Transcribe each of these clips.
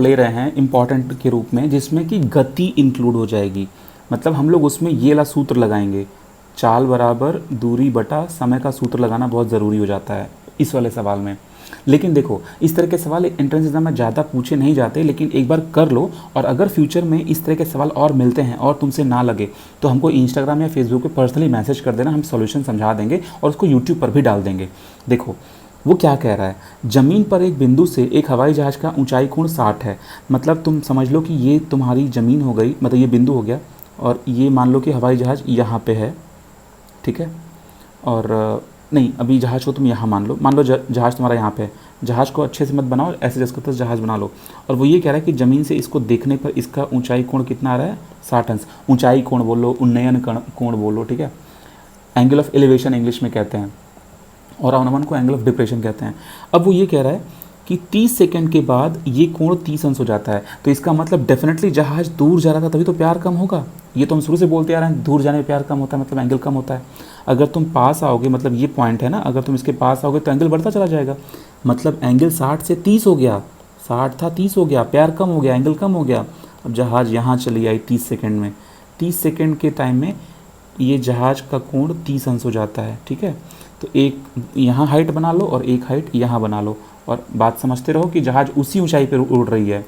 ले रहे हैं इम्पॉर्टेंट के रूप में, जिसमें कि गति इंक्लूड हो जाएगी। मतलब हम लोग उसमें ये वाला सूत्र लगाएंगे, चाल बराबर दूरी बटा समय का सूत्र लगाना बहुत ज़रूरी हो जाता है इस वाले सवाल में। लेकिन देखो, इस तरह के सवाल एंट्रेंस एग्जाम में ज़्यादा पूछे नहीं जाते, लेकिन एक बार कर लो, और अगर फ्यूचर में इस तरह के सवाल और मिलते हैं और तुमसे ना लगे तो हमको इंस्टाग्राम या फेसबुक पे पर्सनली मैसेज कर देना, हम सॉल्यूशन समझा देंगे और उसको यूट्यूब पर भी डाल देंगे। देखो वो क्या कह रहा है, ज़मीन पर एक बिंदु से एक हवाई जहाज़ का ऊंचाई कोण 60 है। मतलब तुम समझ लो कि ये तुम्हारी ज़मीन हो गई, मतलब ये बिंदु हो गया, और ये मान लो कि हवाई जहाज़ यहाँ पे है, ठीक है। और नहीं, अभी जहाज़ को तुम यहाँ मान लो जहाज़ तुम्हारा यहाँ पे है। जहाज़ को अच्छे से मत बनाओ, ऐसे जैसे करते जहाज़ बना लो। और वो ये कह रहा है कि ज़मीन से इसको देखने पर इसका ऊंचाई कोण कितना आ रहा है, 60 अंश। ऊंचाई कोण बोलो, उन्नयन कोण बोलो, ठीक है। एंगल ऑफ एलिवेशन इंग्लिश में कहते हैं, और अवनमन को एंगल ऑफ डिप्रेशन कहते हैं। अब वो ये कह रहा है कि 30 सेकंड के बाद ये कोण 30 अंश हो जाता है। तो इसका मतलब डेफिनेटली जहाज़ दूर जा रहा था तभी तो प्यार कम होगा। ये तो हम शुरू से बोलते आ रहे हैं, दूर जाने में प्यार कम होता है, मतलब एंगल कम होता है। अगर तुम पास आओगे, मतलब ये पॉइंट है ना, अगर तुम इसके पास आओगे तो एंगल बढ़ता चला जाएगा। मतलब एंगल 60 से 30 हो गया, 60 था 30 हो गया, प्यार कम हो गया, एंगल कम हो गया। अब जहाज़ यहाँ चली आई 30 सेकेंड में, 30 सेकेंड के टाइम में ये जहाज़ का कोण 30 अंश हो जाता है, ठीक है। तो एक यहाँ हाइट बना लो और एक हाइट यहाँ बना लो, और बात समझते रहो कि जहाज़ उसी ऊंचाई पर उड़ रही है।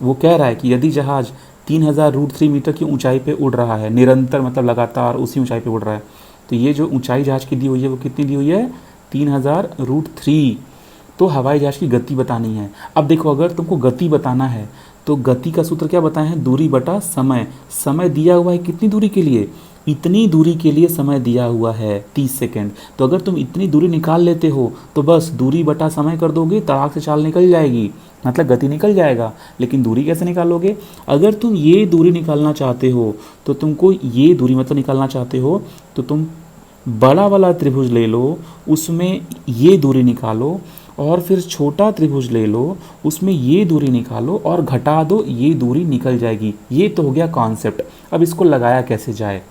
वो कह रहा है कि यदि जहाज़ 3000√3 मीटर की ऊंचाई पे उड़ रहा है, निरंतर मतलब लगातार उसी ऊंचाई पे उड़ रहा है, तो ये जो ऊंचाई जहाज़ की दी हुई है वो कितनी दी हुई है, 3000√3। तो हवाई जहाज़ की गति बतानी है। अब देखो, अगर तुमको गति बताना है तो गति का सूत्र क्या बताए हैं, दूरी बटा समय। समय दिया हुआ है कितनी दूरी के लिए, इतनी दूरी के लिए समय दिया हुआ है 30 सेकेंड। तो अगर तुम इतनी दूरी निकाल लेते हो तो बस दूरी बटा समय कर दोगे, तड़ाक से चाल निकल जाएगी, मतलब गति निकल जाएगा। लेकिन दूरी कैसे निकालोगे, अगर तुम ये दूरी निकालना चाहते हो तो तुमको ये दूरी मतलब निकालना चाहते हो तो तुम बड़ा वाला त्रिभुज ले लो, उसमें ये दूरी निकालो, और फिर छोटा त्रिभुज ले लो, उसमें ये दूरी निकालो और घटा दो, ये दूरी निकल जाएगी। ये तो हो गया कॉन्सेप्ट। अब इसको लगाया कैसे जाए,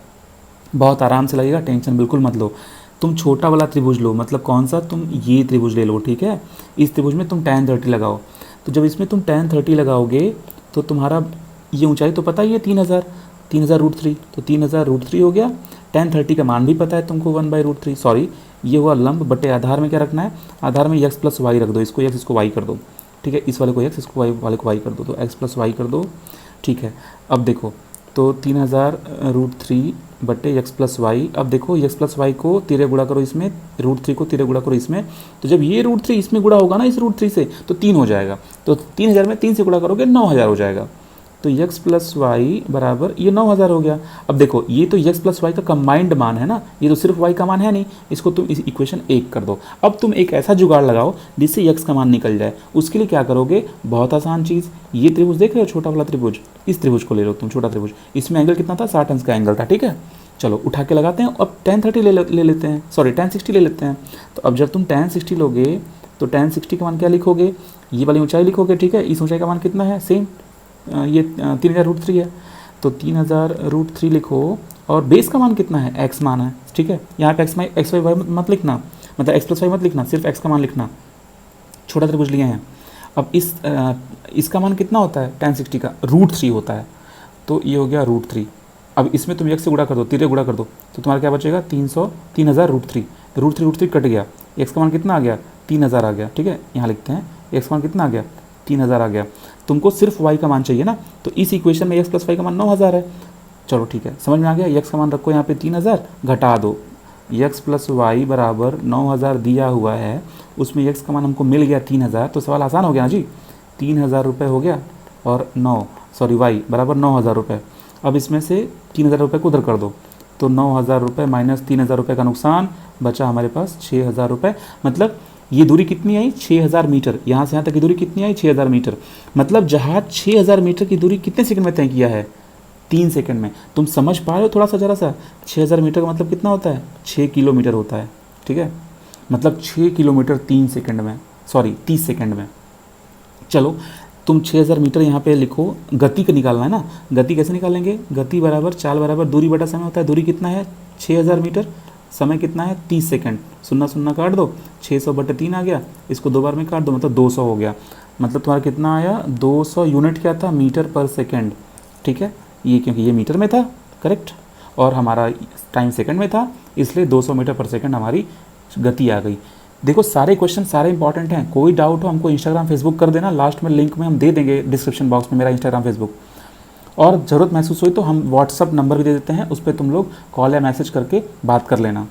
बहुत आराम से लगेगा, टेंशन बिल्कुल मत लो। तुम छोटा वाला त्रिभुज लो, मतलब कौन सा, तुम ये त्रिभुज ले लो, ठीक है। इस त्रिभुज में तुम tan 30 लगाओ। तो जब इसमें तुम tan 30 लगाओगे तो तुम्हारा ये ऊंचाई तो पता ही है 3000√3, तो 3000√3 हो गया। tan 30 का मान भी पता है तुमको, 1/√3। सॉरी, ये हुआ लंब बटे आधार में क्या रखना है, आधार में x + y रख दो, इसको x इसको y कर दो, ठीक है। इस वाले को x, इसको y वाले को y कर दो, तो x + y कर दो, ठीक है। अब देखो, तो 3000√3 बटे x + y। अब देखो x + y को तिरे गुणा करो इसमें, √3 को तिरे गुणा करो इसमें, तो जब ये √3 इसमें गुणा होगा ना इस √3 से, तो 3 हो जाएगा। तो 3000 में 3 से गुणा करोगे 9000 हो जाएगा। तो x + y बराबर ये 9000 हो गया। अब देखो, ये तो x + y का कंबाइंड मान है ना, ये तो सिर्फ y का मान है नहीं, इसको तुम इस इक्वेशन 1 कर दो। अब तुम एक ऐसा जुगाड़ लगाओ जिससे x का मान निकल जाए। उसके लिए क्या करोगे, बहुत आसान चीज़, ये त्रिभुज देख रहे हो, छोटा वाला त्रिभुज, इस त्रिभुज को ले लो तुम, छोटा त्रिभुज, इसमें एंगल कितना था, 60 अंश का एंगल था, ठीक है। चलो उठा के लगाते हैं। अब tan 30 ले लेते हैं, सॉरी tan 60 ले लेते हैं। तो अब जब तुम tan 60 लोगे तो tan 60 का मान क्या लिखोगे, ये वाली ऊंचाई लिखोगे, ठीक है। इस ऊंचाई का मान कितना है, सेम, ये 3000√3 है, तो 3000√3 लिखो, और बेस का मान कितना है, x मान है, ठीक है। यहाँ पे x y मत लिखना, मतलब x + y मत लिखना, सिर्फ x का मान लिखना, छोटा त्रिभुज लिए हैं। अब इसका मान कितना होता है, tan 60 का √3 होता है, तो ये हो गया √3। अब इसमें तुम x से गुणा कर दो, तिरे गुणा कर दो, तो तुम्हारा क्या बचेगा, 3000√3, √3 कट गया, x का मान कितना आ गया, 3000 आ गया, ठीक है। यहाँ लिखते हैं x का मान कितना आ गया, 3000 आ गया। तुमको सिर्फ y का मान चाहिए ना, तो इस इक्वेशन में x + y का मान 9000 है। चलो ठीक है, समझ में आ गया। x का मान रखो यहाँ पे 3000, घटा दो, x + y बराबर 9000 दिया हुआ है, उसमें x का मान हमको मिल गया 3000, तो सवाल आसान हो गया ना जी। 3000 रुपये हो गया, और y बराबर 9000 रुपये। अब इसमें से 3000 रुपये को उधर कर दो, तो 9000 रुपये माइनस 3000 रुपये का नुकसान, बचा हमारे पास 6000 रुपये। मतलब ये दूरी कितनी आई, 6000 मीटर, यहाँ से यहाँ तक की दूरी कितनी आई, 6000 मीटर। मतलब जहाज 6000 मीटर की दूरी कितने सेकंड में तय किया है, 3 सेकंड में। तुम समझ पा रहे हो थोड़ा सा, जरा सा, 6000 मीटर का मतलब कितना होता है, 6 किलोमीटर होता है, ठीक है। मतलब 6 किलोमीटर 3 सेकंड में, सॉरी 30 सेकंड में। चलो तुम 6000 मीटर यहाँ पे लिखो, गति का निकालना है ना, गति कैसे निकालेंगे, गति बराबर चाल बराबर दूरी बटा समय होता है। दूरी कितना है, 6000 मीटर, समय कितना है, 30 सेकंड, 0 0 काट दो, 600/3 आ गया, इसको 2 बार में काट दो, मतलब 200 हो गया। मतलब तुम्हारा कितना आया, 200 यूनिट क्या था, मीटर पर सेकेंड, ठीक है, ये क्योंकि ये मीटर में था, करेक्ट, और हमारा टाइम सेकंड में था, इसलिए 200 मीटर पर सेकंड हमारी गति आ गई। देखो सारे क्वेश्चन सारे इंपॉर्टेंट हैं, कोई डाउट हो हमको इंस्टाग्राम फेसबुक कर देना, लास्ट में लिंक में हम दे देंगे डिस्क्रिप्शन बॉक्स में मेरा इंस्टाग्राम फेसबुक, और ज़रूरत महसूस हुई तो हम व्हाट्सअप नंबर भी दे देते हैं, उस पर तुम लोग कॉल या मैसेज करके बात कर लेना।